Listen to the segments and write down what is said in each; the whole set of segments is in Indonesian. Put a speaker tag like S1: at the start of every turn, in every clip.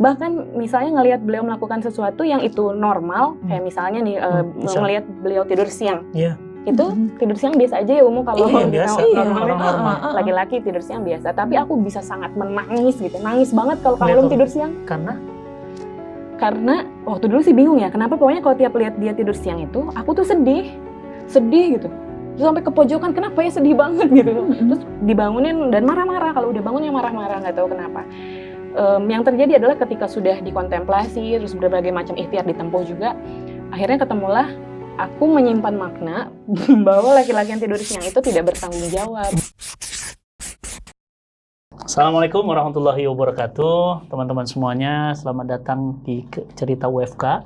S1: Bahkan misalnya ngelihat beliau melakukan sesuatu yang itu normal, kayak misalnya nih ngelihat beliau tidur siang.
S2: Iya.
S1: Itu tidur siang biasa aja ya umum kalau
S2: biasa.
S1: normal laki-laki tidur siang biasa. Tapi aku bisa sangat menangis gitu, nangis banget kalau Kang Ulum tidur siang. Karena waktu dulu sih bingung ya, kenapa pokoknya kalau tiap lihat dia tidur siang itu, aku tuh sedih gitu. Terus sampai ke pojokan, kenapa ya sedih banget gitu. Terus dibangunin dan marah-marah, kalau udah bangun ya marah-marah, nggak tahu kenapa. Yang terjadi adalah ketika sudah dikontemplasi, terus berbagai macam ikhtiar ditempuh juga, akhirnya ketemulah aku menyimpan makna bahwa laki-laki yang tidur siang itu tidak bertanggung jawab.
S2: Assalamualaikum warahmatullahi wabarakatuh, teman-teman semuanya. Selamat datang di Cerita WFK.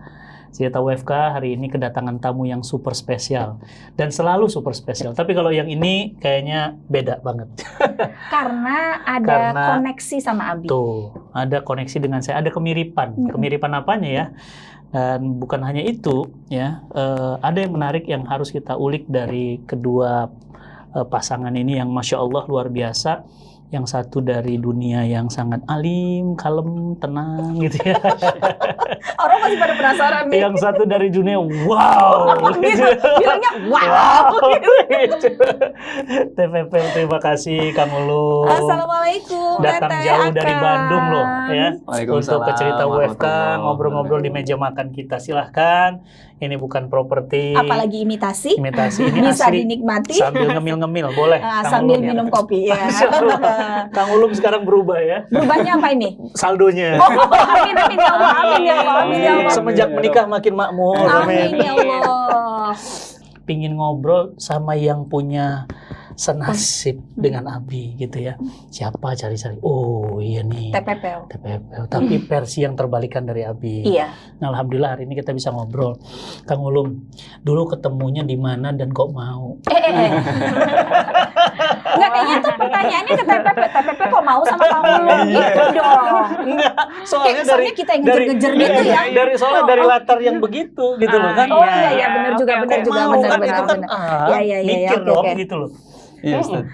S2: Cerita WFK hari ini kedatangan tamu yang super spesial dan selalu super spesial. Tapi kalau yang ini kayaknya beda banget.
S3: Karena ada koneksi sama Abi.
S2: Tuh, ada koneksi dengan saya, ada kemiripan. Kemiripan apanya ya? Dan bukan hanya itu ya, ada yang menarik yang harus kita ulik dari kedua pasangan ini yang Masya Allah luar biasa. Yang satu dari dunia yang sangat alim, kalem, tenang gitu ya.
S3: Orang masih pada penasaran nih.
S2: Yang satu dari dunia wow.
S3: Bilangnya wow.
S2: TPP, terima kasih Kang Ulum.
S3: Assalamualaikum.
S2: Datang jauh dari Bandung loh ya. Untuk ke Cerita WFK, ngobrol-ngobrol di meja makan kita. Silahkan. Ini bukan properti.
S3: Apalagi imitasi.
S2: Imitasi ini
S3: bisa
S2: asli.
S3: Dinikmati.
S2: Sambil ngemil-ngemil boleh.
S3: Sambil minum kopi ya.
S2: Kang Ulum sekarang berubah ya.
S3: Berubahnya apa ini?
S2: Saldonya.
S3: Amin ya Allah, amin ya Allah.
S2: Semenjak menikah makin makmur.
S3: Amin ya Allah.
S2: Pingin ngobrol sama yang punya senasib dengan Abi gitu ya. Siapa cari-cari? Oh iya nih.
S3: TPP.
S2: Tapi versi yang terbalikan dari Abi.
S3: Iya.
S2: Nah, alhamdulillah hari ini kita bisa ngobrol. Kang Ulum, dulu ketemunya di mana dan kok mau?
S3: Enggak, kayaknya tuh pertanyaannya ke TPP kok mau sama Kang Ulum gitu dong.
S2: Enggak, soalnya
S3: kita yang ngejar-ngejar gitu ya.
S2: Soalnya dari latar yang begitu gitu loh kan.
S3: Oh iya benar juga benar.
S2: Iya, mikir dong gitu loh.
S4: Iya Ustaz.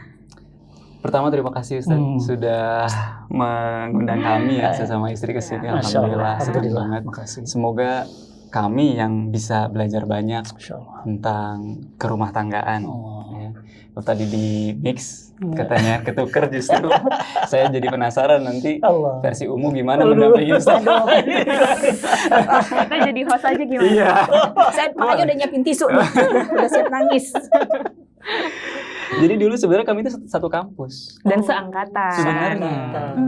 S4: Pertama terima kasih Ustaz sudah mengundang kami ya sesama istri ke sini. Alhamdulillah senang banget.
S2: Makasih.
S4: Semoga kami yang bisa belajar banyak tentang kerumah tanggaan. Ya. Kalau tadi di mix katanya ketuker justru saya jadi penasaran nanti versi Umu gimana mendampingi Ustaz.
S1: Kita jadi host aja gimana?
S4: Iya.
S3: Saya makanya udah nyiapin tisu nih. Udah siap nangis.
S4: Jadi dulu sebenarnya kami itu satu kampus.
S1: Dan seangkatan.
S4: Sebenarnya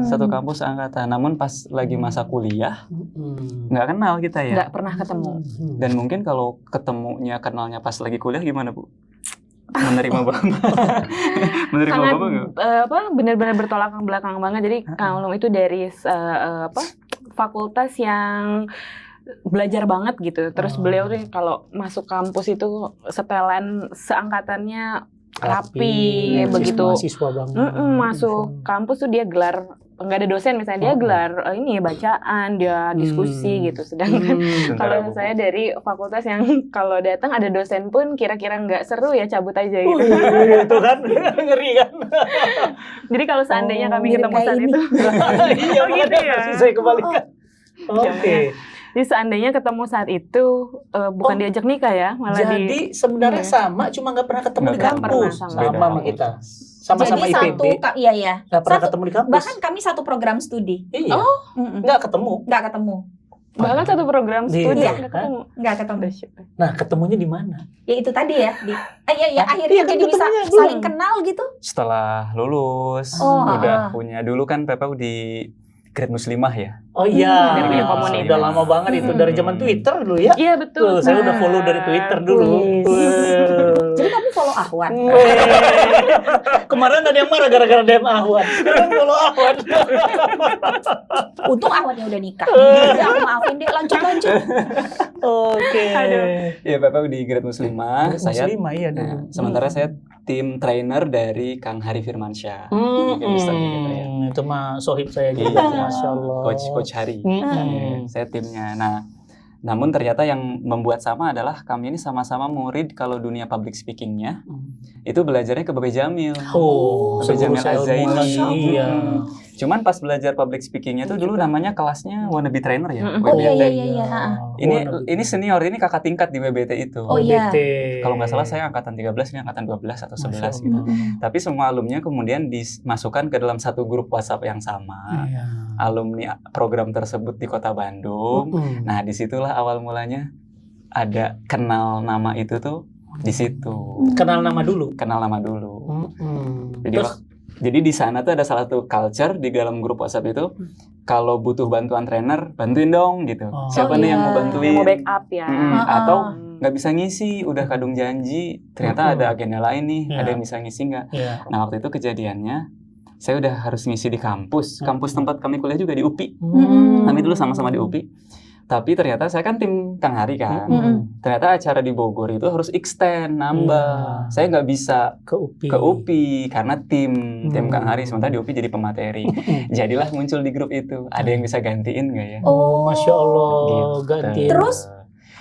S4: satu kampus seangkatan. Namun pas lagi masa kuliah nggak kenal kita ya.
S1: Nggak pernah ketemu.
S4: Dan mungkin kalau ketemunya kenalnya pas lagi kuliah gimana Bu? Menerima Bapak? Menerima
S1: sangat,
S4: Bapak nggak?
S1: Benar-benar bertolak belakang banget. Jadi Kang Ulum itu dari fakultas yang belajar banget gitu. Terus beliau tuh kalau masuk kampus itu setelan seangkatannya rapi begitu.
S2: Mahasiswa banget.
S1: Masuk kampus tuh dia gelar, nggak ada dosen misalnya, dia gelar ini bacaan, dia diskusi gitu. Sedangkan kalau saya dari fakultas yang kalau datang ada dosen pun kira-kira nggak seru ya cabut aja gitu.
S2: Itu kan ngeri kan.
S1: Jadi kalau seandainya kami ketemu saat itu,
S2: iya gitu ya. Saya kembalikan. Oke.
S1: Jadi seandainya ketemu saat itu bukan diajak nikah ya, malah
S2: jadi sebenarnya sama, cuma nggak pernah ketemu di kampus sama kita. Sama-sama
S3: jadi
S2: IPB.
S3: Iya.
S2: Nggak pernah ketemu di kampus.
S3: Bahkan kami satu program studi.
S2: Iya. Nggak ketemu.
S1: Bahkan satu program studi
S3: nggak ketemu.
S2: Nah, ketemunya di mana?
S3: Ya itu tadi ya. Akhirnya jadi bisa saling kenal gitu.
S4: Setelah lulus, udah punya dulu kan Pepe di Grade Muslimah ya.
S2: Oh iya,
S1: komunitas.
S2: udah lama banget itu dari zaman Twitter dulu ya.
S1: Iya betul.
S2: Saya udah follow dari Twitter dulu.
S3: Jadi kamu follow Ahwan.
S2: Kemarin ada yang marah gara-gara DM Ahwan. Sekarang follow Ahwan.
S3: Untung Ahwannya udah nikah. Jadi aku maafin deh, lanjut.
S2: Oke.
S4: Iya, Bapak di Grade Muslimah. Saya
S2: iya dulu.
S4: sementara saya tim trainer dari Kang Hari Firmansyah.
S2: Itu mah sohib saya juga. Masya Allah.
S4: Coach Hari. Saya timnya. Nah, namun ternyata yang membuat sama adalah kami ini sama-sama murid kalau dunia public speakingnya itu belajarnya ke Babe Jamil.
S2: Oh,
S4: Babe Jamil Az-Zaini.
S2: Iya.
S4: Cuman pas belajar public speakingnya tuh dulu namanya kelasnya wannabe trainer ya.
S3: Oh iya
S4: WBT.
S3: iya.
S4: Ini senior, ini kakak tingkat di WBT itu.
S3: Oh iya.
S4: Kalau nggak salah saya angkatan 13, ini angkatan 12 atau 11 gitu. Tapi semua alumninya kemudian dimasukkan ke dalam satu grup WhatsApp yang sama. Alumni program tersebut di Kota Bandung. Nah, disitulah awal mulanya ada kenal nama itu tuh di situ.
S2: Kenal nama dulu.
S4: Jadi di sana tuh ada salah satu culture di dalam grup WhatsApp itu, kalau butuh bantuan trainer, bantuin dong gitu. Siapa nih yang mau bantuin?
S1: Yang mau backup ya.
S4: Atau nggak bisa ngisi, udah kadung janji, ternyata ada agenda lain nih, ada yang bisa ngisi nggak? Nah waktu itu kejadiannya, saya udah harus ngisi di kampus tempat kami kuliah juga di UPI. Kami dulu sama-sama di UPI. Tapi ternyata saya kan tim Kang Hari kan. Ternyata acara di Bogor itu harus extend, nambah. Saya nggak bisa ke UPI karena tim Kang Hari. Sementara di UPI jadi pemateri. Jadilah muncul di grup itu. Ada yang bisa gantiin nggak ya?
S3: Oh,
S2: Masya Allah,
S4: Gitu.
S2: gantiin.
S3: Terus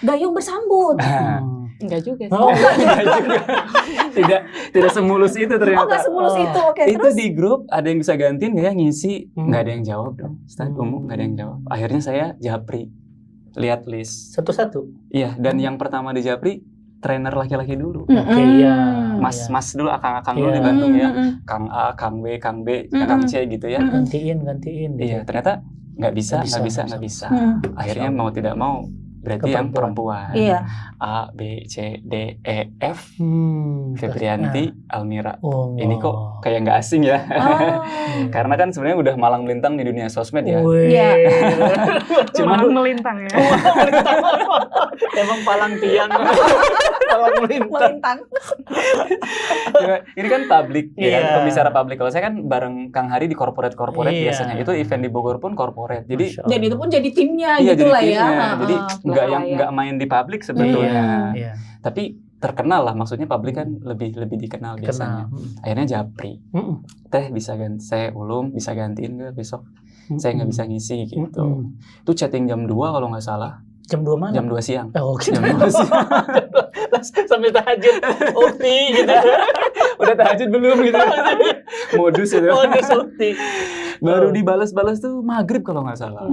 S3: Gayung bersambut.
S1: Enggak juga sih.
S4: Tidak semulus itu ternyata.
S3: Oh, nggak semulus itu. Oke,
S4: Itu
S3: terus
S4: di grup ada yang bisa gantiin nggak ya, ngisi? Nggak ada yang jawab dong. Setelah umum nggak ada yang jawab. Akhirnya saya japri. Lihat list.
S2: Satu-satu.
S4: Iya, dan yang pertama di japri trainer laki-laki dulu.
S2: Oke, iya.
S4: Mas dulu, akang-akang dulu di Bandung ya. Kang A, Kang B, Kang C gitu ya.
S2: Gantiin.
S4: Iya, ternyata nggak bisa. Akhirnya mau tidak mau berarti yang perempuan.
S3: Iya.
S4: A, B, C, D, E, F. Febrianti, Almira.
S2: Oh,
S4: Ini kok kayak nggak asing ya. Karena kan sebenarnya udah malang melintang di dunia sosmed ya.
S3: Iya.
S1: Cuman melintang ya.
S2: Emang palang tiang. Palang melintang.
S4: Ini kan publik ya,
S2: Iya.
S4: pembicara publik. Kalau saya kan bareng Kang Hari di corporate
S2: Iya.
S4: biasanya. Itu event di Bogor pun corporate. Jadi
S3: Jadi itu pun jadi timnya
S4: iya,
S3: gitu
S4: jadi
S3: lah ya.
S4: timnya. Jadi
S1: Bahaya.
S4: nggak main di publik sebetulnya.
S2: Iya.
S4: Tapi terkenal lah, maksudnya publik kan lebih dikenal biasanya. Akhirnya japri. Teh bisa ganti, saya ulum bisa gantiin nggak besok? Saya nggak bisa ngisi gitu. Itu chatting jam 2 kalau nggak salah.
S2: Jam 2 mana?
S4: Jam 2 siang.
S2: Oh,
S4: Jam 2 siang.
S2: sampai tahajud. Ukti gitu.
S4: Udah tahajud belum gitu. Modus itu.
S2: Modus ukti.
S4: Baru dibalas-balas tuh maghrib kalau nggak salah.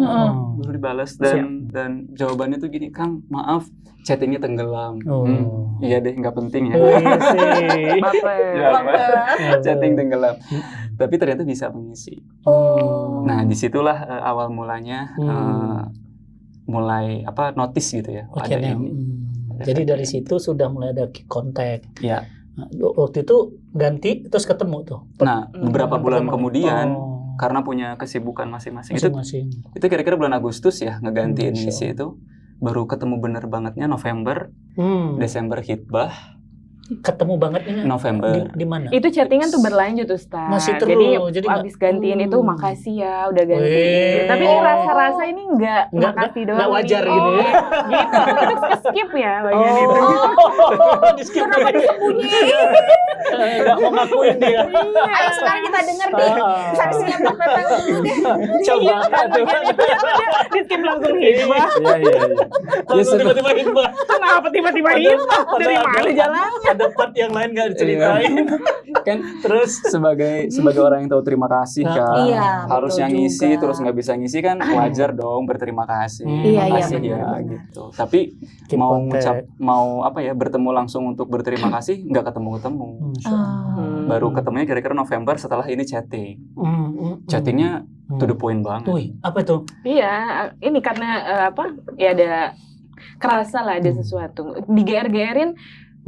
S4: Baru dibalas dan jawabannya tuh gini, Kang, maaf chattingnya tenggelam. Iya deh, nggak penting ya.
S1: Baper.
S4: Chatting tenggelam. Tapi ternyata bisa mengisi. Nah, disitulah awal mulanya mulai notice gitu ya.
S2: Oke,
S4: ada ini.
S2: Jadi dari situ sudah mulai ada kontak.
S4: Ya.
S2: Waktu itu ganti terus ketemu tuh.
S4: Nah, beberapa bulan
S2: Ketemu.
S4: kemudian karena punya kesibukan masing-masing. Itu kira-kira bulan Agustus ya ngegantiin ngisi itu. Baru ketemu bener bangetnya November, Desember hitbah.
S2: Ketemu bangetnya
S4: November.
S2: di mana?
S1: Itu chattingan tuh berlanjut Ustaz.
S2: Masih terus.
S1: Jadi abis gantiin itu makasih ya udah gantiin. Tapi ini rasa-rasa ini enggak makasih doang.
S2: Nggak wajar
S1: nih.
S2: gitu ya.
S1: Gitu. Itu skip ya bagian itu.
S2: Di skip.
S3: Kenapa disembunyiin?
S2: Nggak mau ngakuin dia.
S3: Ayo sekarang kita denger deh. Versinya Bang Pepeng dulu deh.
S2: Coba.
S1: Di skip langsung hibah.
S4: Iya.
S2: Langsung tiba-tiba hibah.
S1: Kenapa tiba-tiba hibah? Dari mana jalannya?
S2: Ada part yang lain nggak diceritain.
S4: Kan terus sebagai orang yang tahu terima kasih kan.
S3: Iya,
S4: harusnya
S3: betul
S4: ngisi
S3: juga.
S4: terus nggak bisa ngisi kan wajar dong berterima kasih.
S3: Iya,
S4: Makasih
S3: iya,
S4: ya
S3: benar.
S4: gitu. Tapi
S2: Keep
S4: mau
S2: contact.
S4: bertemu langsung untuk berterima kasih nggak ketemu. Baru ketemunya kira-kira November setelah ini chatting. Chattingnya to the point banget.
S2: Wih, apa tuh?
S1: Iya, ini karena ya ada kerasa lah ada sesuatu. Diger-gerin.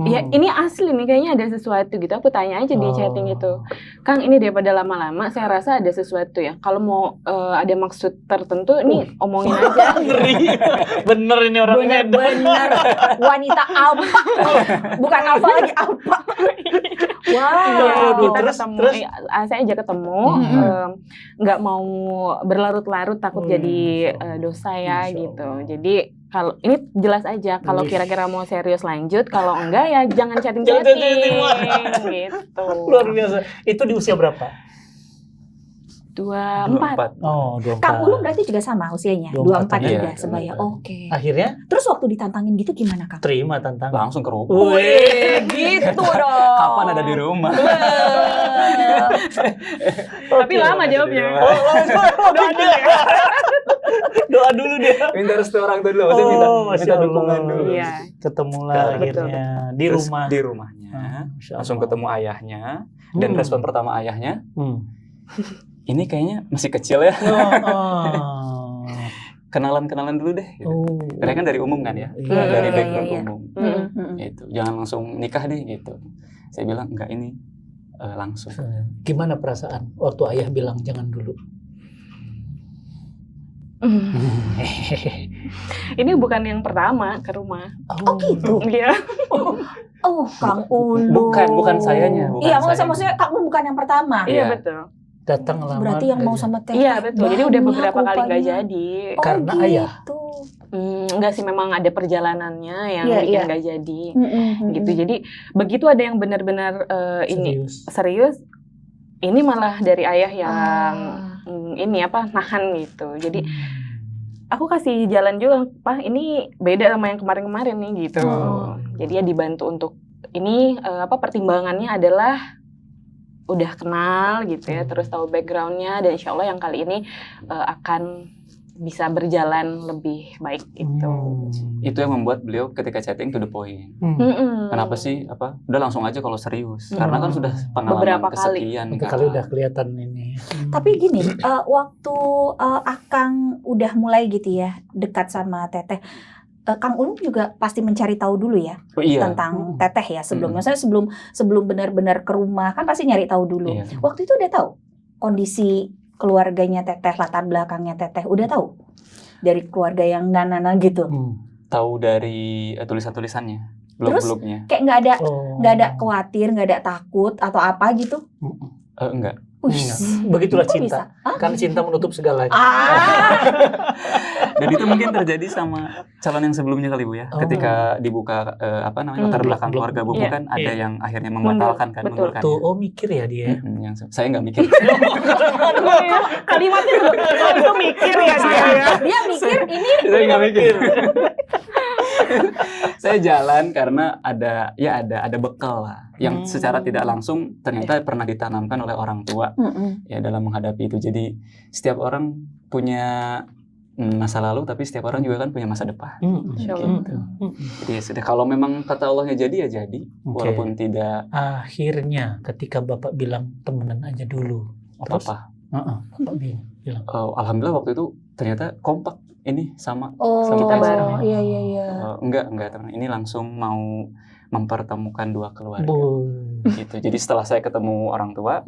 S1: Ya ini asli nih kayaknya ada sesuatu gitu. Aku tanya aja di chatting itu, Kang ini daripada lama-lama saya rasa ada sesuatu ya. Kalau mau ada maksud tertentu nih omongin aja.
S2: Ngeri. Bener ini orangnya.
S3: Bener-bener wanita alpa. Bukan alfa lagi alpa. Wow.
S1: Kita
S2: Terus,
S1: ketemu,
S2: terus?
S1: saya aja ketemu, nggak mau berlarut-larut takut jadi dosa ya
S2: Masya
S1: gitu.
S2: Allah.
S1: Jadi kalau ini jelas aja, kalau kira-kira mau serius lanjut, kalau enggak ya jangan
S2: Jangan
S1: chatting-chatting
S2: chatting,
S1: gitu.
S2: Luar biasa. Itu di usia berapa?
S1: 24.
S2: Oh, 24.
S3: Kang Ulum berarti juga sama usianya, 24
S2: 24
S3: juga
S4: iya.
S3: sebaya. Oke.
S2: Akhirnya
S3: Terus waktu ditantangin gitu gimana, Kang?
S2: terima tantangan.
S4: Langsung ke rumah.
S2: Wih.
S3: Gitu dong.
S4: Kapan ada di rumah?
S1: Tapi lama jawabnya.
S2: Doa dulu ya. Doa dulu dia.
S4: Minta restu orang tua dulu, maksudnya minta
S2: Masya Allah.
S4: dukungan dulu.
S1: Iya.
S2: Ketemulah
S4: Betul.
S2: akhirnya di
S4: Terus
S2: rumah.
S4: Di rumahnya.
S2: Masya
S4: Langsung
S2: Allah.
S4: ketemu ayahnya. Dan respon pertama ayahnya,
S2: Hmm.
S4: ini kayaknya masih kecil ya.
S2: Oh.
S4: Kenalan-kenalan dulu deh. Gitu.
S2: Oh.
S4: Karena kan dari umum kan ya.
S2: Iya.
S4: Dari
S3: Iya,
S4: background
S3: iya.
S4: umum.
S1: Mm.
S4: Gitu. Jangan langsung nikah deh gitu. Saya bilang enggak, ini langsung.
S2: Gimana perasaan waktu ayah bilang jangan dulu?
S1: Ini bukan yang pertama ke rumah.
S3: Oh gitu.
S1: Iya.
S3: Oh, Kang Ulum.
S4: Bukan sayanya, bukan
S3: Iya,
S4: sayanya.
S3: maksudnya Kang Ulum bukan yang pertama.
S1: Iya
S4: Iya.
S1: betul.
S2: Datang lamar.
S3: Berarti yang mau sama Teh.
S1: Iya betul. Jadi udah
S3: banyak
S1: beberapa kali nggak
S3: rupanya.
S1: jadi.
S3: Oh,
S2: Karena
S3: gitu.
S2: ayah.
S1: Enggak sih, memang ada perjalanannya yang
S3: Iya,
S1: bikin
S3: iya.
S1: nggak jadi.
S3: Mm-mm.
S1: Gitu. Jadi begitu ada yang benar-benar ini
S2: Serius.
S1: serius, ini malah dari ayah yang
S3: Ah.
S1: ini apa nahan gitu. Jadi aku kasih jalan juga, Pak, ini beda sama yang kemarin-kemarin nih gitu.
S3: Oh.
S1: Jadi ya dibantu untuk ini pertimbangannya adalah udah kenal gitu ya, terus tahu backgroundnya, dan insya Allah yang kali ini akan bisa berjalan lebih baik gitu.
S4: Itu yang membuat beliau ketika chatting to the point.
S1: Mm-mm.
S4: Kenapa sih udah langsung aja kalau serius? Karena kan sudah pengalaman
S1: Beberapa kali.
S4: kesekian.
S2: Itu
S4: kan.
S2: kali udah kelihatan ini.
S3: Tapi gini, waktu Akang udah mulai gitu ya dekat sama Teteh, Kang Ulum juga pasti mencari tahu dulu ya
S4: Oh, iya.
S3: tentang Teteh ya sebelumnya. Saya sebelum benar-benar ke rumah kan pasti nyari tahu dulu.
S4: Iya.
S3: Waktu itu udah tahu kondisi keluarganya Teteh, latar belakangnya Teteh, udah tahu dari keluarga yang nana gitu.
S4: Tahu dari tulisan-tulisannya,
S3: Terus?
S4: blog-blognya.
S3: Kayak nggak ada
S2: Oh.
S3: khawatir, nggak ada takut atau apa gitu.
S4: Enggak.
S3: Wih,
S2: Begitulah
S3: kok
S2: cinta.
S3: bisa? Hah?
S2: Kan cinta menutup segalanya.
S3: Ah,
S4: Dan itu mungkin terjadi sama calon yang sebelumnya kali Bu ya.
S2: Oh.
S4: Ketika dibuka latar belakang
S2: blog.
S4: keluarga Bu
S1: Iya,
S4: kan ada
S2: iya.
S4: yang akhirnya membatalkan kan,
S1: Betul.
S4: mundurkan.
S2: Tuh, oh mikir ya dia.
S4: Yang saya nggak mikir.
S1: Kalimatnya itu mikir ya dia ya.
S3: dia mikir ini
S4: Saya nggak mikir. Saya jalan karena ada bekal lah yang secara tidak langsung ternyata pernah ditanamkan oleh orang tua ya dalam menghadapi itu. Jadi setiap orang punya masa lalu, tapi setiap orang juga kan punya masa depan.
S1: Insya Allah.
S4: Gitu. Jadi ya sudah, kalau memang kata Allahnya jadi ya jadi, walaupun tidak
S2: Akhirnya ketika Bapak bilang temenan aja dulu. Terus?
S4: apa-apa.
S2: Bapak bilang.
S4: Alhamdulillah waktu itu ternyata kompak ini sama.
S3: Oh,
S4: Kita
S1: bareng.
S3: iya.
S4: Enggak teman. Ini langsung mau mempertemukan dua keluarga.
S2: Bu.
S4: Gitu. Jadi setelah saya ketemu orang tua,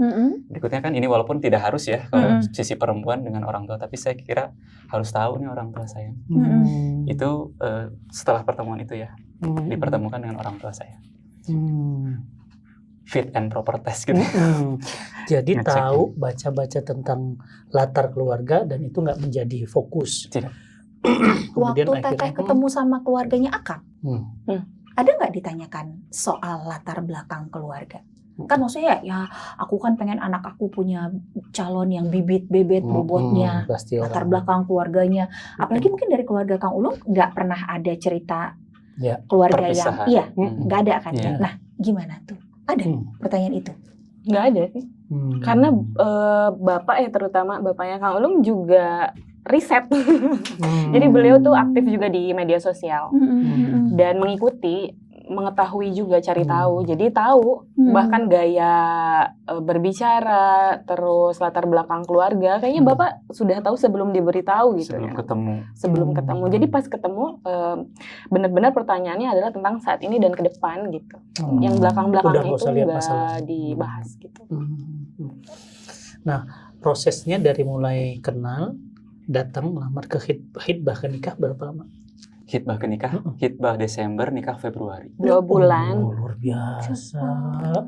S4: berikutnya kan ini walaupun tidak harus ya kalau sisi perempuan dengan orang tua, tapi saya kira harus tahu nih orang tua saya. Itu setelah pertemuan itu ya, dipertemukan dengan orang tua saya. Fit and proper test gitu.
S2: Jadi
S4: Ngecek.
S2: tahu baca-baca tentang latar keluarga dan itu nggak menjadi fokus.
S4: Tidak.
S3: Waktu
S2: Kemudian
S3: Teteh
S2: akhirnya,
S3: ketemu sama keluarganya Akang,
S2: Hmm.
S3: ada nggak ditanyakan soal latar belakang keluarga? Kan maksudnya ya aku kan pengen anak aku punya calon yang bibit bebet bobotnya,
S2: pasti
S3: latar
S2: orang.
S3: belakang keluarganya. Apalagi mungkin dari keluarga Kang Ulum nggak pernah ada cerita
S2: Ya,
S3: keluarga yang,
S4: perpisahan.
S3: iya
S2: Hmm.
S3: nggak ada kan?
S4: Iya.
S3: Nah gimana tuh? Ada pertanyaan itu?
S1: Nggak ada sih. Karena bapak ya, terutama bapaknya Kang Ulum juga riset. Jadi beliau tuh aktif juga di media sosial dan mengetahui juga, cari tahu. Jadi tahu bahkan gaya berbicara, terus latar belakang keluarga. Kayaknya bapak sudah tahu sebelum diberitahu gitu
S4: Sebelum
S1: ya.
S4: ketemu.
S1: Sebelum ketemu. Jadi pas ketemu benar-benar pertanyaannya adalah tentang saat ini dan ke depan gitu. Yang belakang-belakang
S2: Udah nggak
S1: itu
S2: usah lihat
S1: nggak
S2: masalah.
S1: dibahas gitu.
S2: Nah, prosesnya dari mulai kenal, datang melamar ke khitbah ke nikah berapa lama?
S4: Hitbah ke nikah, hitbah Desember, nikah Februari.
S1: 2 bulan.
S2: Oh, luar biasa.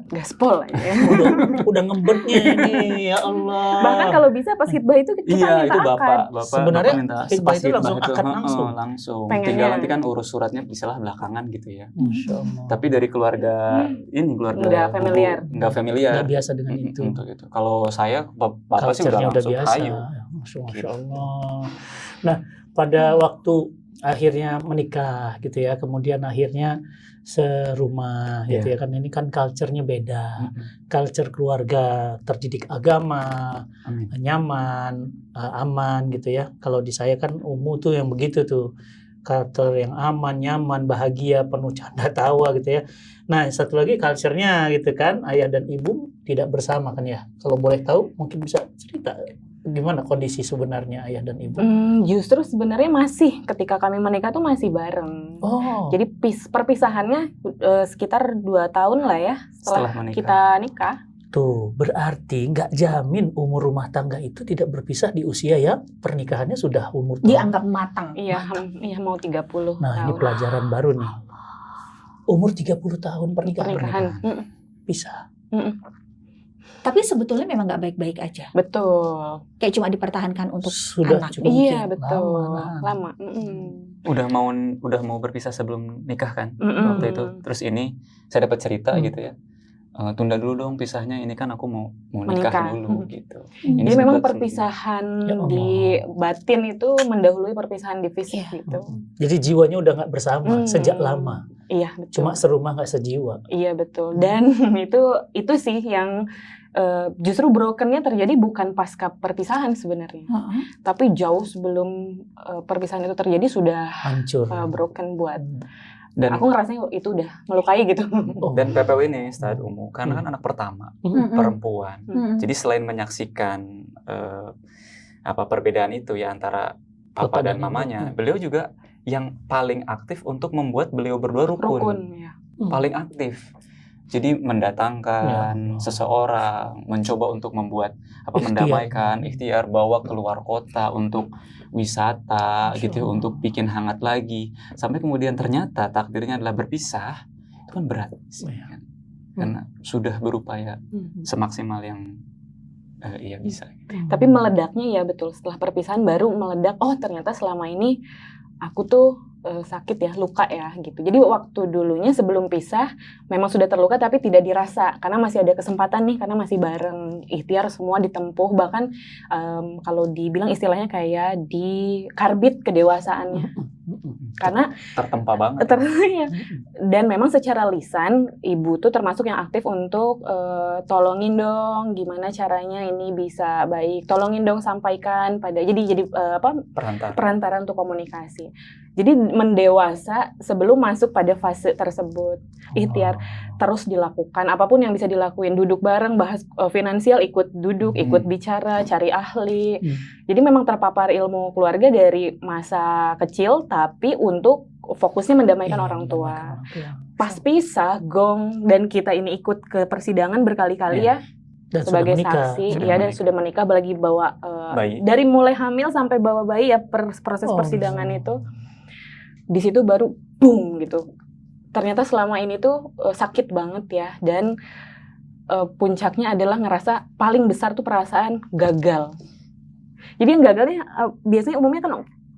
S1: Gaspol aja ya.
S2: Udah ngebetnya ini, ya Allah.
S1: Bahkan kalau bisa pas hitbah itu kita
S4: Iya,
S1: minta
S4: itu
S1: akad.
S4: bapak
S2: Sebenarnya
S4: minta
S2: hitbah
S4: pas
S2: itu langsung akad langsung.
S4: langsung.
S1: Pengennya.
S4: Tinggal nanti kan urus suratnya bisalah belakangan gitu ya.
S2: Masya Allah.
S4: Tapi dari keluarga ini keluarga
S1: Nggak familiar.
S4: nggak familiar.
S2: Nggak biasa dengan itu.
S4: Untuk itu. Kalau saya bapak sih udah
S2: Culture-nya
S4: langsung
S2: biasa.
S4: hayu.
S2: Masya Allah. Nah, pada waktu akhirnya menikah gitu ya, kemudian akhirnya serumah gitu ya kan, ini kan culture-nya beda. Culture keluarga terdidik agama,
S4: Amin.
S2: nyaman, aman gitu ya. Kalau di saya kan tuh yang begitu tuh. Culture yang aman, nyaman, bahagia, penuh canda tawa gitu ya. Nah, satu lagi culture-nya gitu kan, ayah dan ibu tidak bersama kan ya. Kalau boleh tahu mungkin bisa cerita gimana kondisi sebenarnya ayah dan ibu?
S1: Justru sebenarnya masih ketika kami menikah tuh masih bareng.
S2: Oh.
S1: Jadi perpisahannya sekitar 2 tahun lah ya setelah
S4: Setelah menikah.
S1: kita nikah.
S2: Tuh, berarti nggak jamin umur rumah tangga itu tidak berpisah di usia yang pernikahannya sudah umur tahun.
S3: Dianggap matang.
S1: Iya, iya mau 30
S2: Nah, ini
S1: tahun.
S2: pelajaran baru nih. Umur 30 tahun pernikahan. Pisah.
S3: Tapi sebetulnya memang nggak baik-baik aja.
S1: Betul.
S3: Kayak cuma dipertahankan untuk
S2: Sudah
S3: anak.
S2: cukup.
S1: Iya,
S2: mungkin.
S1: betul.
S2: Lama.
S1: Lama.
S4: Udah mau berpisah sebelum nikah kan
S1: Mm-mm.
S4: waktu itu. Terus ini saya dapat cerita gitu ya. Tunda dulu dong pisahnya, ini kan aku mau nikah
S1: Menikah.
S4: dulu gitu.
S3: Hmm.
S1: Jadi memang
S4: sempat
S1: perpisahan
S2: Ya Allah.
S1: di batin itu mendahului perpisahan di fisik
S3: Iya.
S1: gitu.
S2: Jadi jiwanya udah nggak bersama sejak lama.
S1: Iya, betul.
S2: Cuma serumah nggak sejiwa.
S1: Iya, betul. Dan itu sih yang justru brokennya terjadi bukan pasca perpisahan sebenarnya. Tapi jauh sebelum perpisahan itu terjadi sudah
S2: Hancur.
S1: broken buat.
S4: Dan
S1: Aku ngerasanya itu udah melukai gitu.
S2: Oh.
S4: dan PPW ini Ustadz Umu karena kan anak pertama perempuan. Jadi selain menyaksikan perbedaan itu ya antara papa dan mamanya, beliau juga yang paling aktif untuk membuat beliau berdua rukun.
S1: Ya.
S4: Paling aktif. Jadi mendatangkan seseorang, mencoba untuk membuat mendamaikan, ikhtiar bawa keluar kota untuk wisata gitu, untuk bikin hangat lagi. Sampai kemudian ternyata takdirnya adalah berpisah. Itu kan berat sih. Kan? Karena sudah berupaya semaksimal yang ia bisa.
S1: Tapi meledaknya ya betul setelah perpisahan baru meledak. Oh, ternyata selama ini aku tuh sakit ya, luka ya gitu. Jadi waktu dulunya sebelum pisah memang sudah terluka tapi tidak dirasa karena masih ada kesempatan nih, karena masih bareng, ikhtiar semua ditempuh, bahkan kalau dibilang istilahnya kayak di karbit kedewasaannya. Karena
S4: tertempa banget.
S1: ya. Dan memang secara lisan ibu tuh termasuk yang aktif untuk tolongin dong gimana caranya ini bisa baik, tolongin dong sampaikan pada jadi perantara untuk komunikasi. Jadi mendewasa sebelum masuk pada fase tersebut. Ikhtiar terus dilakukan, apapun yang bisa dilakuin, duduk bareng, bahas finansial, ikut duduk, ikut bicara, cari ahli. Jadi memang terpapar ilmu keluarga dari masa kecil, tapi untuk fokusnya mendamaikan orang tua. Pas pisah, gong, dan kita ini ikut ke persidangan berkali-kali ya.
S2: Dan
S1: sebagai
S2: sudah
S1: saksi, dan sudah menikah, lagi bawa
S4: bayi.
S1: Dari mulai hamil sampai bawa bayi ya, proses persidangan itu. Di situ baru boom gitu. Ternyata selama ini tuh sakit banget ya, dan puncaknya adalah ngerasa paling besar tuh perasaan gagal. Jadi yang gagalnya biasanya umumnya kan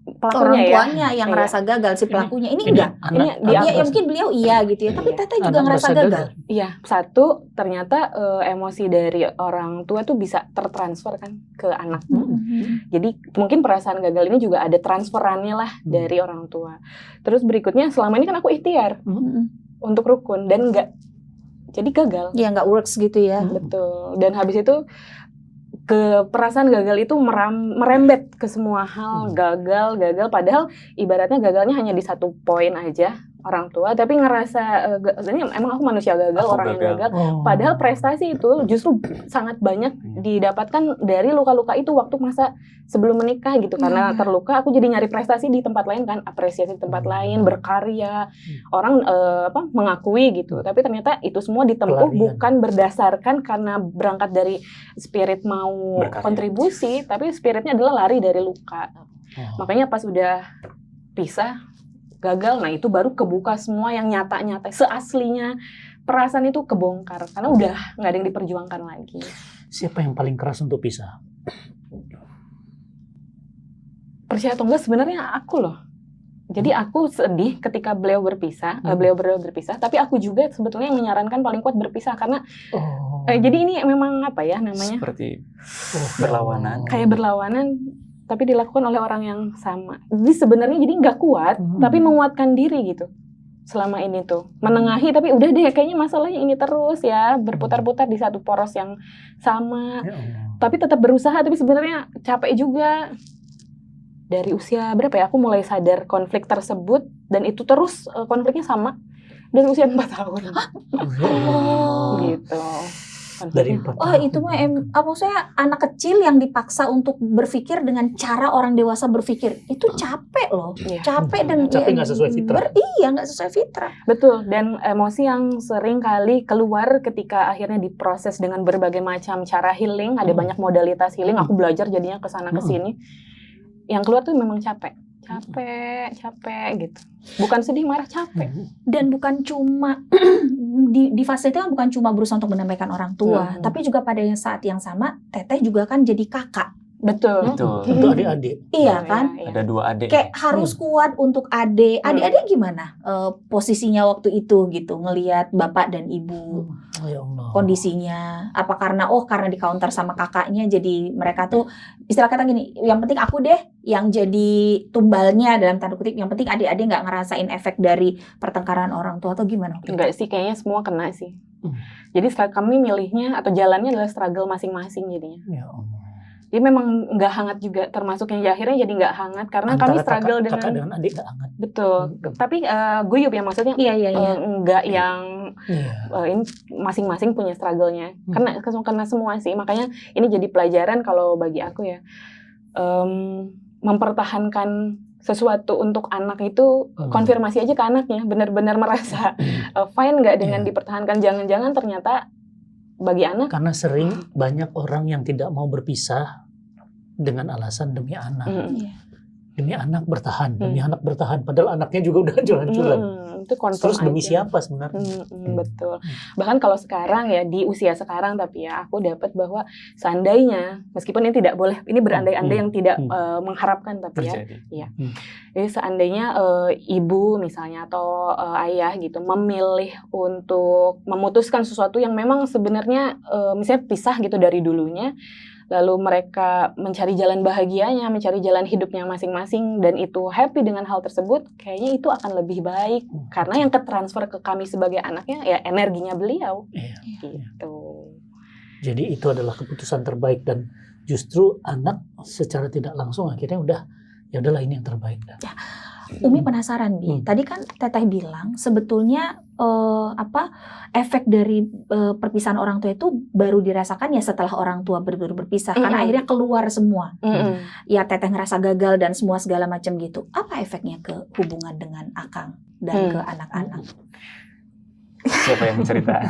S1: pelakunya
S3: orang
S1: ya.
S3: tuanya yang ngerasa gagal, si pelakunya ini enggak. Ya mungkin beliau iya gitu ya, tapi Teteh juga ngerasa gagal.
S1: Iya, satu ternyata emosi dari orang tua tuh bisa tertransfer kan ke anak. Jadi mungkin perasaan gagal ini juga ada transferannya lah dari orang tua. Terus berikutnya selama ini kan aku ikhtiar untuk rukun dan enggak, jadi gagal.
S3: Ya nggak works gitu ya.
S1: Betul. Dan habis itu ke perasaan gagal itu merembet ke semua hal, gagal, padahal ibaratnya gagalnya hanya di satu poin aja, orang tua, tapi ngerasa ini emang aku manusia gagal, orang yang gagal, padahal prestasi itu justru sangat banyak didapatkan dari luka-luka itu waktu masa sebelum menikah gitu. Karena terluka, aku jadi nyari prestasi di tempat lain kan, apresiasi di tempat lain, berkarya, orang mengakui gitu. Tapi ternyata itu semua ditempuh bukan berdasarkan karena berangkat dari spirit mau kontribusi, tapi spiritnya adalah lari dari luka. Makanya pas udah pisah, gagal. Nah itu baru kebuka semua yang nyata-nyata, seaslinya perasaan itu kebongkar karena udah nggak ada yang diperjuangkan lagi.
S2: Siapa yang paling keras untuk pisah?
S1: Percaya atau enggak sebenarnya aku loh. Jadi aku sedih ketika beliau berpisah, beliau berdua berpisah. Tapi aku juga sebetulnya yang menyarankan paling kuat berpisah karena jadi ini memang apa ya namanya?
S4: Seperti berlawanan.
S1: Kayak berlawanan, tapi dilakukan oleh orang yang sama. Jadi sebenarnya jadi nggak kuat, tapi menguatkan diri gitu. Selama ini tuh menengahi, tapi udah deh kayaknya masalahnya ini terus ya berputar-putar di satu poros yang sama. Tapi tetap berusaha, tapi sebenarnya capek juga. Dari usia berapa ya, aku mulai sadar konflik tersebut, dan itu terus konfliknya sama dari usia 4 tahun. Gitu.
S2: Dari 4 tahun.
S3: Itu mah maksudnya anak kecil yang dipaksa untuk berpikir dengan cara orang dewasa berpikir. Itu capek loh. Capek dan
S2: capek nggak sesuai fitrah.
S3: Iya, nggak sesuai fitrah.
S1: Betul, dan emosi yang sering kali keluar ketika akhirnya diproses dengan berbagai macam cara healing, ada banyak modalitas healing, aku belajar jadinya kesana kesini. Yang keluar tuh memang capek gitu. Bukan sedih, marah, capek.
S3: Dan bukan cuma di fase itu kan bukan cuma berusaha untuk menambahkan orang tua, tapi juga pada saat yang sama Teteh juga kan jadi kakak.
S1: Betul.
S2: Untuk adik-adik.
S3: Iya kan?
S4: Ada 2 adik.
S3: Kayak harus kuat untuk adik. Adik-adik gimana posisinya waktu itu gitu, ngelihat bapak dan ibu
S2: Ya Allah.
S3: kondisinya? Apa karena di counter sama kakaknya, jadi mereka tuh istilah kata gini, yang penting aku deh yang jadi tumbalnya dalam tanda kutip, yang penting adik-adik nggak ngerasain efek dari pertengkaran orang tua atau gimana?
S1: Enggak sih, kayaknya semua kena sih. Jadi kami milihnya atau jalannya adalah struggle masing-masing jadinya.
S2: Ya Allah.
S1: Jadi memang nggak hangat juga, termasuk yang akhirnya jadi nggak hangat karena
S2: Antara
S1: kami struggle
S2: kakak dengan adik nggak hangat.
S1: Betul. Tapi guyup ya, maksudnya nggak yang ini masing-masing punya struggle-nya. Kena semua sih. Makanya ini jadi pelajaran kalau bagi aku ya, mempertahankan sesuatu untuk anak itu konfirmasi aja ke anaknya, benar-benar merasa fine nggak dengan dipertahankan. Jangan-jangan ternyata bagi anak,
S2: karena sering banyak orang yang tidak mau berpisah dengan alasan demi anak. Demi anak bertahan, padahal anaknya juga udah jalan-jalan.
S1: Itu
S2: terus demi
S1: aja.
S2: siapa sebenarnya?
S1: Betul. Bahkan kalau sekarang ya, di usia sekarang, tapi ya aku dapat bahwa seandainya, meskipun ini tidak boleh, ini berandai-andai yang tidak mengharapkan, tapi ya. Jadi seandainya ibu misalnya atau ayah gitu memilih untuk memutuskan sesuatu yang memang sebenarnya misalnya pisah gitu dari dulunya, lalu mereka mencari jalan bahagianya, mencari jalan hidupnya masing-masing, dan itu happy dengan hal tersebut, kayaknya itu akan lebih baik. Karena yang ketransfer ke kami sebagai anaknya, ya energinya beliau. Gitu.
S2: Jadi itu adalah keputusan terbaik, dan justru anak secara tidak langsung akhirnya ya udahlah ini yang terbaik.
S3: Umi penasaran, Bi. Tadi kan Teteh bilang sebetulnya efek dari perpisahan orang tua itu baru dirasakan ya setelah orang tua berpisah, karena akhirnya keluar semua. Ya Teteh ngerasa gagal dan semua segala macam gitu. Apa efeknya ke hubungan dengan Akang dan ke anak-anak?
S4: Siapa yang cerita?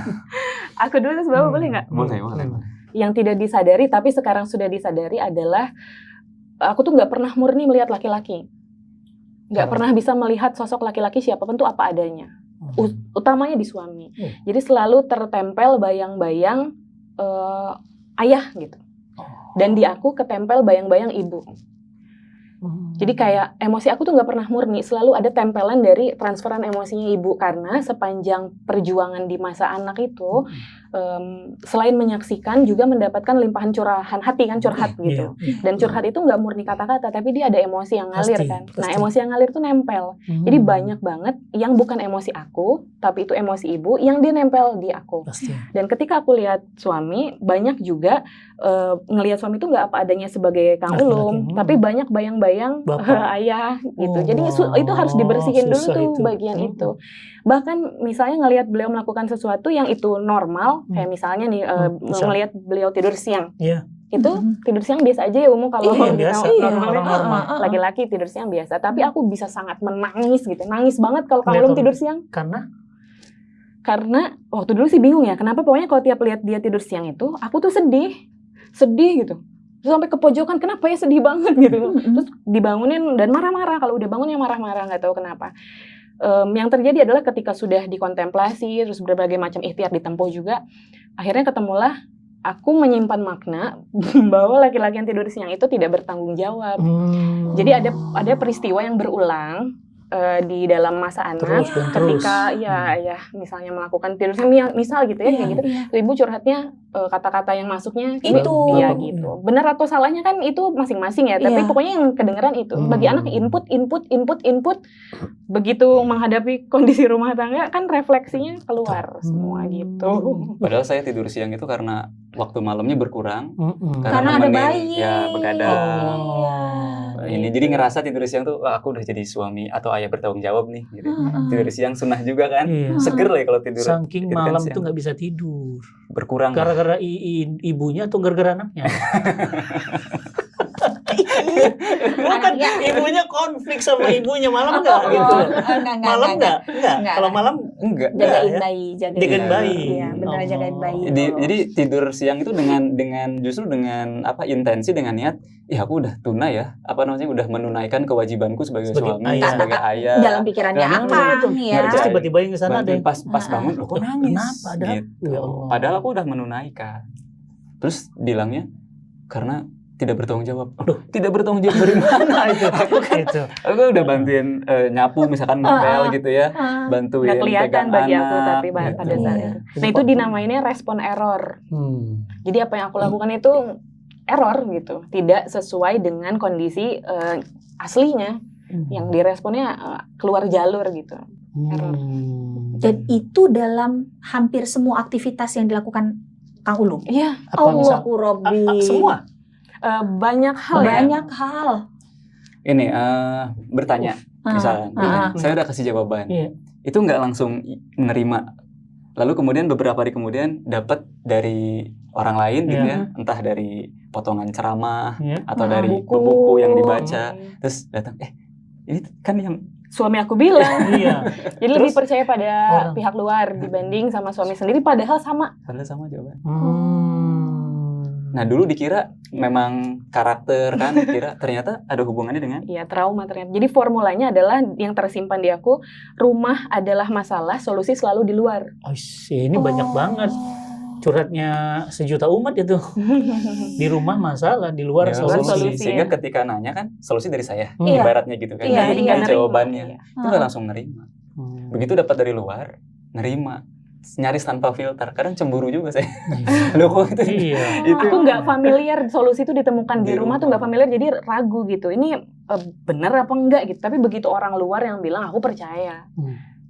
S1: Aku dulu sebab boleh nggak?
S4: Boleh.
S1: Yang tidak disadari tapi sekarang sudah disadari adalah aku tuh nggak pernah murni melihat laki-laki. Nggak pernah bisa melihat sosok laki-laki siapapun tuh apa adanya, utamanya di suami. Jadi selalu tertempel bayang-bayang ayah gitu, dan di aku ketempel bayang-bayang ibu. Jadi kayak emosi aku tuh nggak pernah murni, selalu ada tempelan dari transferan emosinya ibu, karena sepanjang perjuangan di masa anak itu selain menyaksikan juga mendapatkan limpahan curahan hati kan, curhat gitu. Dan curhat itu nggak murni kata-kata, tapi dia ada emosi yang ngalir kan. Nah emosi yang ngalir tuh nempel. Jadi banyak banget yang bukan emosi aku, tapi itu emosi ibu yang dia nempel di aku. Dan ketika aku lihat suami, banyak juga ngelihat suami itu nggak apa adanya sebagai Kang Ulum, tapi banyak bayang-bayang ayah gitu. Jadi itu harus dibersihin dulu tuh bagian itu. Bahkan misalnya ngelihat beliau melakukan sesuatu yang itu normal, kayak misalnya nih ngelihat beliau tidur siang. Itu tidur siang biasa aja ya umum kalau normal laki-laki tidur siang biasa. Tapi aku bisa sangat menangis gitu, nangis banget kalau Kang Ulum tidur siang. Karena waktu dulu sih bingung ya, kenapa pokoknya kalau tiap lihat dia tidur siang itu, aku tuh sedih gitu. Terus sampai ke pojokan, kenapa ya, sedih banget gitu. Terus dibangunin dan marah-marah, kalau udah bangunnya marah-marah, nggak tahu kenapa. Yang terjadi adalah ketika sudah dikontemplasi, terus berbagai macam ikhtiar ditempuh juga, akhirnya ketemulah aku menyimpan makna bahwa laki-laki yang tidur siang itu tidak bertanggung jawab. Jadi ada peristiwa yang berulang di dalam masa anak, ketika ya misalnya melakukan tidur siang, misal gitu ya, kayak gitu. Ibu curhatnya kata-kata yang masuknya
S3: itu
S1: ya gitu. Benar atau salahnya kan itu masing-masing ya, tapi pokoknya yang kedengeran itu. Bagi anak input, begitu menghadapi kondisi rumah tangga kan refleksinya keluar semua gitu.
S4: Padahal saya tidur siang itu karena waktu malamnya berkurang,
S3: karena ada bayi
S4: ya begadang. Ini jadi ngerasa tidur siang tuh aku udah jadi suami atau ayah bertanggung jawab nih gitu. Tidur siang sunnah juga kan. Seger lah kalau tidur.
S2: Saking malam tuh nggak bisa tidur.
S4: Berkurang.
S2: Gara-gara ibunya atau gara-gara anaknya? Bukan, ibunya konflik sama ibunya malam nggak gitu? Malam nggak? Kalau malam enggak. Jagain bayi.
S3: Iya, benar, jagain bayi.
S4: Jadi tidur siang itu dengan justru dengan intensi, dengan niat, aku udah tunai ya, udah menunaikan kewajibanku sebagai suami, sebagai ayah.
S3: Dalam pikirannya apa ya?
S2: Terus tiba-tiba yang kesana deh.
S4: Pas bangun, loh kok nangis?
S2: Kenapa?
S4: Gitu. Padahal aku udah menunaikan. Terus bilangnya karena tidak bertanggung jawab. Aduh, tidak bertanggung jawab dari mana itu? Aku udah bantuin nyapu misalkan ngepel gitu ya, bantuin
S1: nggak kelihatan bagi aku
S4: anak,
S1: tapi pada saat itu. Nah itu dinamainnya respon error. Jadi apa yang aku lakukan itu error gitu, tidak sesuai dengan kondisi aslinya. Yang diresponnya keluar jalur gitu. Error.
S3: Dan itu dalam hampir semua aktivitas yang dilakukan Kang Ulum.
S1: Iya.
S3: Allahu Robbi.
S2: Semua.
S1: Banyak hal.
S4: Ini bertanya, misalnya, saya udah kasih jawaban, itu nggak langsung nerima. Lalu kemudian beberapa hari kemudian dapat dari orang lain gitu ya, entah dari potongan ceramah atau dari buku yang dibaca, terus datang, ini kan yang
S1: suami aku bilang. Jadi lebih percaya pada pihak luar dibanding sama suami sendiri, padahal sama
S4: jawaban. Nah dulu dikira memang karakter kan, ternyata ada hubungannya dengan
S1: trauma ternyata. Jadi formulanya adalah yang tersimpan di aku, rumah adalah masalah, solusi selalu di luar.
S2: Ini banyak banget curhatnya sejuta umat itu. Di rumah masalah, di luar solusi.
S4: Sehingga ketika nanya kan solusi dari saya, ibaratnya gitu kan. Jadi jawabannya itu nggak langsung nerima. Begitu dapat dari luar, nerima. Nyaris tanpa filter, kadang cemburu juga saya. Loh kok itu?
S1: Aku nggak familiar, solusi itu ditemukan di rumah tuh nggak familiar, jadi ragu gitu. Ini benar apa enggak gitu. Tapi begitu orang luar yang bilang, aku percaya.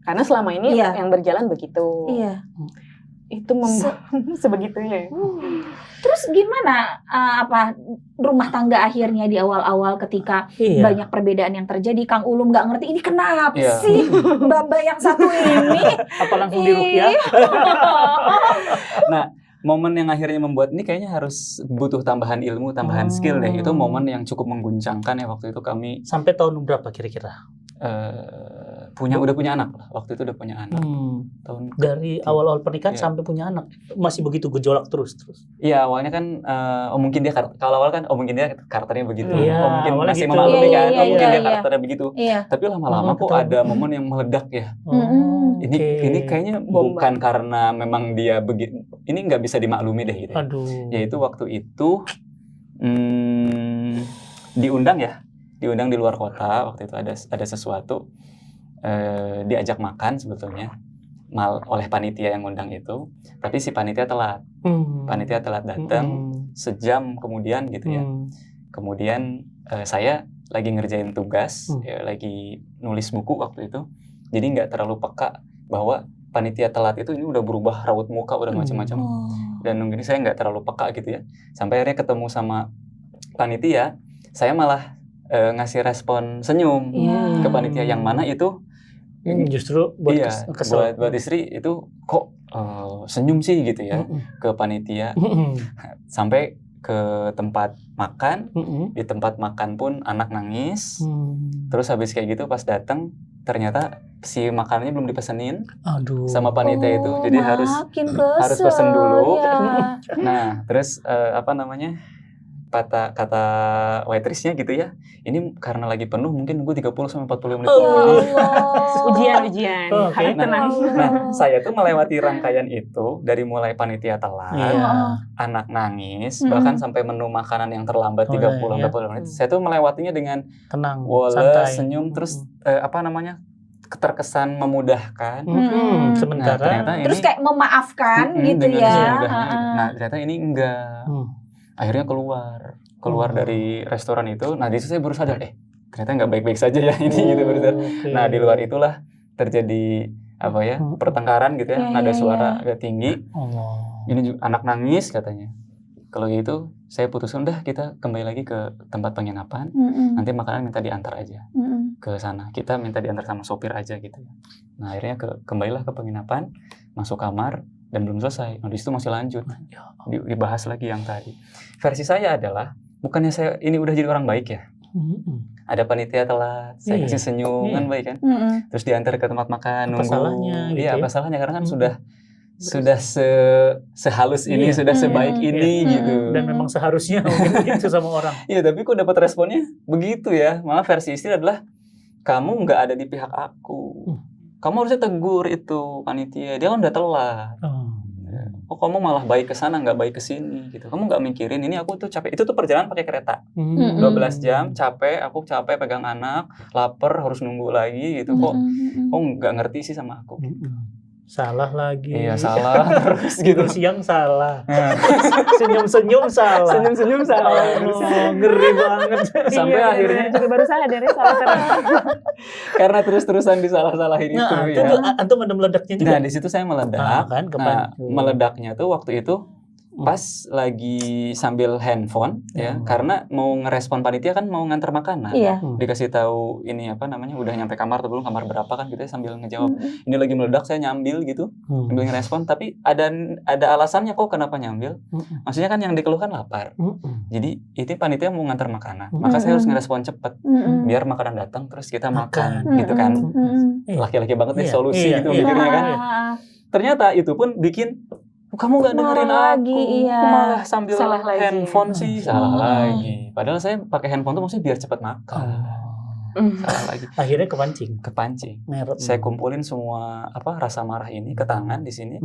S1: Karena selama ini yang berjalan begitu. Itu sebegitunya.
S3: Terus gimana rumah tangga akhirnya di awal-awal ketika banyak perbedaan yang terjadi, Kang Ulum nggak ngerti ini kenapa sih Mbak yang satu ini?
S2: Apa langsung diruqyah?
S4: Nah, momen yang akhirnya membuat ini kayaknya harus butuh tambahan ilmu, tambahan skill deh. Itu momen yang cukup mengguncangkan ya waktu itu kami.
S2: Sampai tahun berapa kira-kira?
S4: Udah punya anak lah. Waktu itu udah punya anak.
S2: Dari awal-awal pernikahan sampai punya anak masih begitu gejolak terus.
S4: Iya, awalnya kan mungkin dia kalau awal kan mungkin dia karakternya begitu.
S2: Mungkin
S4: masih
S2: gitu.
S4: memaklumi kan. Mungkin dia karakternya begitu. Tapi lama-lama kok ada momen yang meledak ya. Ini kayaknya bukan karena memang dia begitu. Ini nggak bisa dimaklumi deh gitu. Yaitu waktu itu diundang di luar kota. Waktu itu ada sesuatu, diajak makan sebetulnya oleh panitia yang undang itu, tapi si panitia telat datang sejam kemudian gitu ya. Kemudian saya lagi ngerjain tugas, lagi nulis buku waktu itu, jadi nggak terlalu peka bahwa panitia telat itu ini udah berubah raut muka, udah macam-macam, dan mungkin saya nggak terlalu peka gitu ya. Sampai akhirnya ketemu sama panitia, saya malah ngasih respon senyum ke panitia, yang mana itu
S2: justru buat kesel.
S4: buat istri itu kok senyum sih gitu ya ke panitia. Sampai ke tempat makan, di tempat makan pun anak nangis. Terus habis kayak gitu pas datang ternyata si makanannya belum dipesenin sama panitia itu, jadi harus pesen dulu. Nah terus kata waitressnya gitu ya, ini karena lagi penuh mungkin nunggu 30 sampai 40 menit.
S1: Ujian.
S2: Oh, oke.
S1: Harus tenang.
S4: Nah, saya tuh melewati rangkaian itu dari mulai panitia telat,
S2: Iya.
S4: anak nangis, bahkan sampai menu makanan yang terlambat 30
S2: iya.
S4: sampai 40 menit. Saya tuh melewatinya dengan
S2: Tenang,
S4: woles,
S2: santai.
S4: senyum, terus terkesan memudahkan.
S2: Sementara
S4: Nah, ternyata
S3: Terus kayak memaafkan gitu
S4: dengan
S3: ya.
S4: semudahnya. Nah, ternyata ini enggak. Akhirnya keluar dari restoran itu. Nah, di situ saya baru sadar, ternyata nggak baik-baik saja ya ini gitu baru sadar.
S2: Oke.
S4: Nah, di luar itulah terjadi pertengkaran gitu ya, nada suara agak tinggi. Ini juga anak nangis katanya. Kalau gitu saya putuskan udah kita kembali lagi ke tempat penginapan. Nanti makanan minta diantar aja ke sana. Kita minta diantar sama sopir aja gitu. Nah, akhirnya kembalilah ke penginapan, masuk kamar dan belum selesai. Nah, di situ masih lanjut. Dibahas lagi yang tadi. Versi saya adalah bukannya saya ini udah jadi orang baik ya. Ada panitia telat, saya kasih senyum kan baik kan. Terus diantar ke tempat makan,
S2: Apa
S4: nunggu.
S2: salahnya gitu
S4: Iya,
S2: ya?
S4: apa salahnya karena kan sudah sehalus ini, sudah sebaik ini gitu.
S2: Dan memang seharusnya mungkin gitu sama orang.
S4: Iya, tapi kok dapat responnya begitu ya. Malah versi istri adalah kamu nggak ada di pihak aku. Kamu harusnya tegur itu panitia. Dia kan udah telat. Oh, kamu malah baik ke sana, nggak baik ke sini gitu. Kamu nggak mikirin ini aku tuh capek. Itu tuh perjalanan pakai kereta. 12 jam, aku capek pegang anak, lapar harus nunggu lagi gitu. Kok nggak ngerti sih sama aku.
S2: Salah lagi.
S4: Iya, salah terus gitu.
S2: Siang salah. Senyum-senyum salah.
S4: Senyum-senyum salah.
S2: Oh, ngeri banget.
S4: Sampai
S1: Iya,
S4: akhirnya
S1: juga baru sadar ya salah terus.
S4: karena terus-terusan disalah-salahin itu ya.
S2: Antum ada meledaknya juga.
S4: Nah, di situ saya meledak.
S2: Kan,
S4: Meledaknya tuh waktu itu pas lagi sambil handphone ya, karena mau ngerespon panitia kan mau nganter makanan.
S3: Iya.
S4: Dikasih tahu ini udah nyampe kamar atau belum, kamar berapa kan gitu ya, sambil ngejawab. Ini lagi meledak, saya nyambil gitu. Sambil ngerespon, tapi ada alasannya kok kenapa nyambil. Maksudnya kan yang dikeluhkan lapar. Jadi itu panitia mau nganter makanan. Maka saya harus ngerespon cepet biar makanan datang terus kita makan gitu kan. Laki-laki banget nih solusi gitu mikirnya kan. Ternyata itu pun bikin kamu nggak dengerin aku, malah sambil
S1: Salah lagi.
S4: handphone sih, salah lagi. Padahal saya pakai handphone tuh maksudnya biar cepat makan. Salah lagi.
S2: Akhirnya kepancing.
S4: Saya kumpulin semua rasa marah ini ke tangan di sini.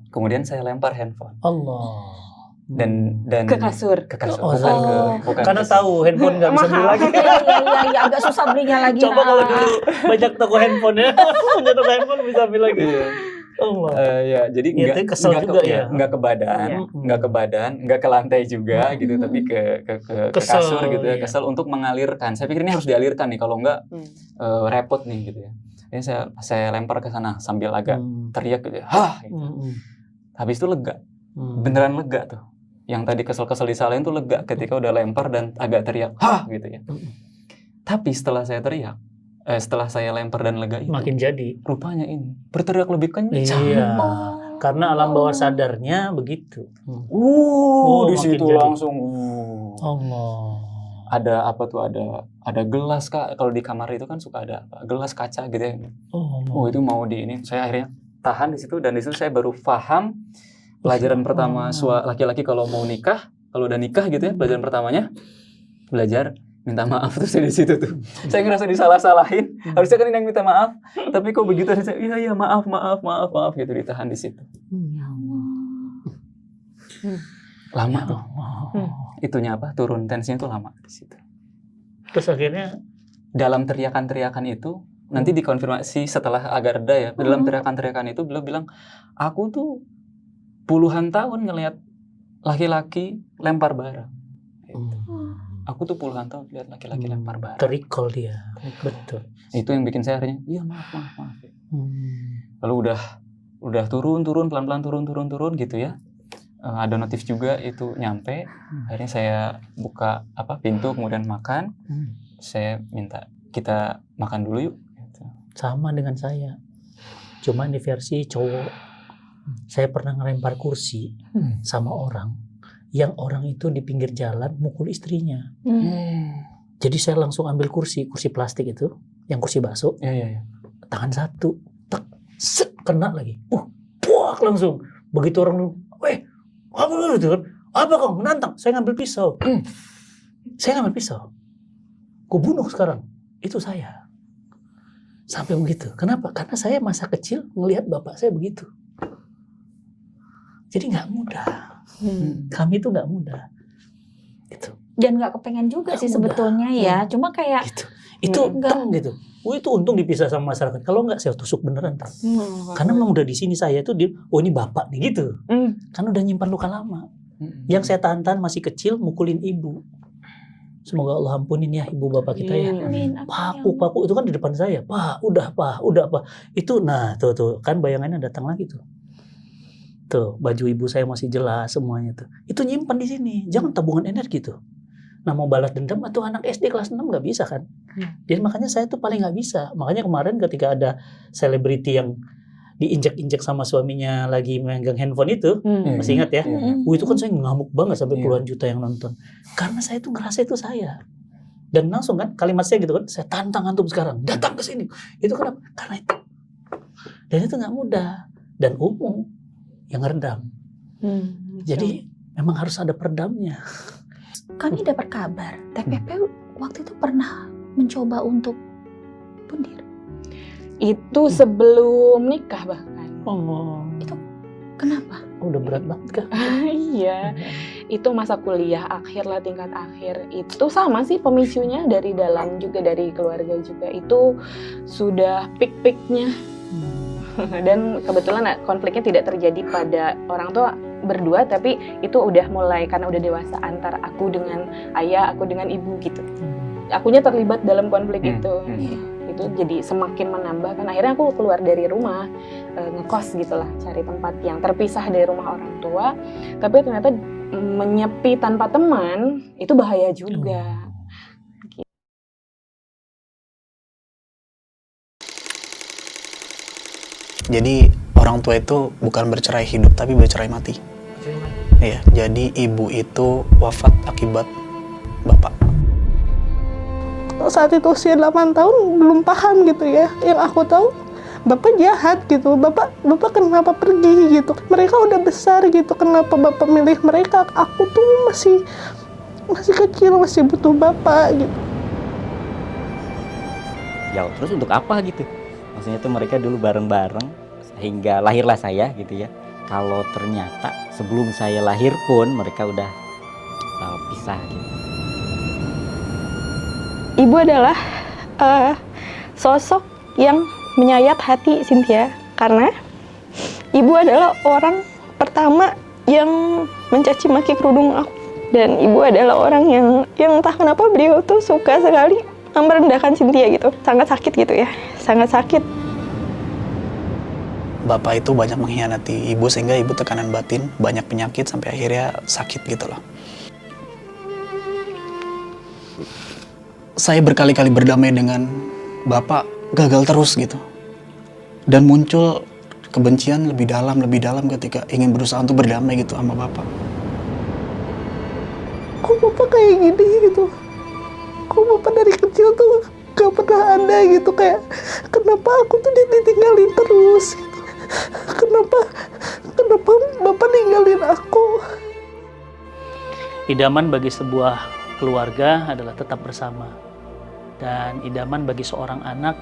S4: Kemudian saya lempar handphone.
S2: Allah.
S4: Dan
S1: Ke kasur.
S4: Bukan
S2: karena tahu handphone nggak bisa beli lagi.
S3: Iya, agak susah belinya lagi.
S2: Coba kalau dulu banyak toko handphone ya, punya toko handphone bisa beli lagi.
S4: Ya, jadi nggak ke badan, nggak ke lantai juga gitu, tapi ke kasur gitu ya, kesel untuk mengalirkan. Saya pikir ini harus dialirkan nih, kalau nggak repot nih gitu ya. Ini saya lempar ke sana sambil agak teriak gitu ya, gitu. Habis itu lega, beneran lega tuh. Yang tadi kesel-kesel disalahin tuh lega ketika udah lempar dan agak teriak, gitu ya. Tapi setelah saya lempar dan lega itu,
S2: makin jadi.
S4: Rupanya ini berteriak lebih kencang.
S2: Iya. Karena alam bawah sadarnya begitu.
S4: Di situ langsung.
S2: Allah.
S4: Ada apa tuh? Ada gelas, Kak. Kalau di kamar itu kan suka ada gelas kaca gitu ya. Itu mau di ini. Saya akhirnya tahan di situ, dan di situ saya baru paham pelajaran pertama laki-laki kalau mau nikah, kalau udah nikah gitu ya, pelajaran pertamanya belajar minta maaf. Terus di situ tuh saya ngerasa disalah-salahin. Harusnya kan ini yang minta maaf, tapi kok begitu saya iya maaf gitu, ditahan di situ. Lama tuh. Itunya turun tensinya tuh lama di situ.
S2: Terus akhirnya
S4: dalam teriakan-teriakan itu nanti dikonfirmasi setelah agak reda ya. Dalam teriakan-teriakan itu beliau bilang, aku tuh puluhan tahun ngelihat laki-laki lempar barang. Aku tuh puluhan tahun lihat laki-laki lempar barang.
S2: Terikol dia. Betul.
S4: Itu yang bikin saya akhirnya, iya maaf. Lalu udah turun pelan-pelan turun gitu ya. Ada notif juga itu nyampe. Akhirnya saya buka pintu, kemudian makan. Saya minta kita makan dulu yuk. Gitu.
S2: Sama dengan saya. Cuma ini versi cowok. Saya pernah ngelempar kursi sama orang. Yang orang itu di pinggir jalan mukul istrinya. Jadi saya langsung ambil kursi plastik itu, yang kursi bakso.
S4: Iya.
S2: Tangan satu, tak, set, kena lagi. Puak langsung. Begitu orang, apa itu kan? Apa kau menantang? Saya ngambil pisau. Saya ngambil pisau. Ku bunuh sekarang. Itu saya. Sampai begitu. Kenapa? Karena saya masa kecil ngelihat bapak saya begitu. Jadi nggak mudah. Kami itu nggak mudah. Itu.
S3: Dan nggak kepengen juga
S2: Nggak
S3: sih
S2: mudah.
S3: sebetulnya ya. Cuma kayak
S2: Gitu. Itu teng gitu. Itu untung dipisah sama masyarakat. Kalau nggak saya tusuk beneran. Karena memang udah di sini saya tuh dia, oh ini bapak nih gitu. Kan udah nyimpan luka lama. Yang saya tahan masih kecil mukulin ibu. Semoga Allah ampunin ya ibu bapak kita ya.
S3: Amin.
S2: Paku itu kan di depan saya. Pak, udah pak. Itu nah tuh kan bayangannya datang lagi tuh. Tuh baju ibu saya masih jelas semuanya tuh. Itu nyimpan di sini. Jangan tabungan energi tuh. Nah mau balas dendam atau anak SD kelas 6 nggak bisa kan? Jadi makanya saya tuh paling nggak bisa. Makanya kemarin ketika ada selebriti yang diinjak-injak sama suaminya lagi megang handphone itu, masih ingat ya? Itu kan saya ngamuk banget sampai puluhan juta yang nonton. Karena saya tuh ngerasa itu saya. Dan langsung kan kalimat saya gitu kan, saya tantang antum sekarang, datang ke sini. Itu kenapa? Karena itu. Dan itu nggak mudah. Dan umum yang redam. Jadi memang harus ada peredamnya.
S3: Kami dapat kabar, TPP waktu itu pernah mencoba untuk pundir.
S1: Itu sebelum nikah bahkan.
S2: Oh,
S3: Itu kenapa?
S2: udah berat banget kah?
S1: Iya, itu masa kuliah akhir lah, tingkat akhir. Itu sama sih pemicunya dari dalam juga, dari keluarga juga. Itu sudah pik-piknya. Dan kebetulan konfliknya tidak terjadi pada orang tua berdua, tapi itu udah mulai karena udah dewasa antara aku dengan ayah, aku dengan ibu gitu. Akunya terlibat dalam konflik itu. Itu jadi semakin menambah kan, akhirnya aku keluar dari rumah, ngekos gitulah, cari tempat yang terpisah dari rumah orang tua. Tapi ternyata menyepi tanpa teman itu bahaya juga.
S5: Jadi orang tua itu bukan bercerai hidup tapi bercerai mati. Iya, jadi ibu itu wafat akibat bapak.
S6: Saat itu usia 8 tahun belum paham gitu ya. Yang aku tahu bapak jahat gitu. Bapak kenapa pergi gitu. Mereka udah besar gitu. Kenapa bapak milih mereka? Aku tuh masih kecil, masih butuh bapak gitu.
S7: Ya terus untuk apa gitu? Maksudnya tuh mereka dulu bareng-bareng sehingga lahirlah saya gitu ya. Kalau ternyata sebelum saya lahir pun mereka udah pisah gitu.
S8: Ibu adalah sosok yang menyayat hati Cynthia karena ibu adalah orang pertama yang mencaci maki kerudung aku, dan ibu adalah orang yang entah kenapa beliau tuh suka sekali merendahkan Cynthia gitu, sangat sakit gitu ya, sangat sakit.
S5: Bapak itu banyak mengkhianati ibu sehingga ibu tekanan batin, banyak penyakit sampai akhirnya sakit gitu loh. Saya berkali-kali berdamai dengan bapak, gagal terus gitu. Dan muncul kebencian lebih dalam ketika ingin berusaha untuk berdamai gitu sama bapak.
S6: Kok bapak kayak gini gitu? Kok bapak dari kecil tuh gak pernah ada gitu, kayak kenapa aku tuh ditinggalin terus gitu. Kenapa bapak ninggalin aku?
S2: Idaman bagi sebuah keluarga adalah tetap bersama. Dan idaman bagi seorang anak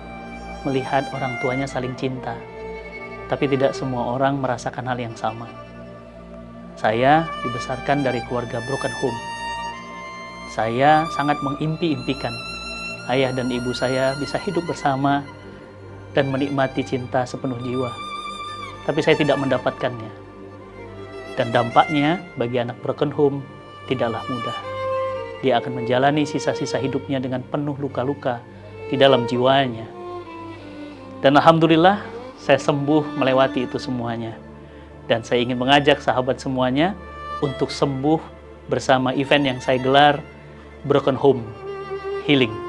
S2: melihat orang tuanya saling cinta. Tapi tidak semua orang merasakan hal yang sama. Saya dibesarkan dari keluarga broken home. Saya sangat mengimpi-impikan ayah dan ibu saya bisa hidup bersama dan menikmati cinta sepenuh jiwa. Tapi saya tidak mendapatkannya. Dan dampaknya bagi anak broken home tidaklah mudah. Dia akan menjalani sisa-sisa hidupnya dengan penuh luka-luka di dalam jiwanya. Dan alhamdulillah saya sembuh melewati itu semuanya. Dan saya ingin mengajak sahabat semuanya untuk sembuh bersama event yang saya gelar Broken Home Healing.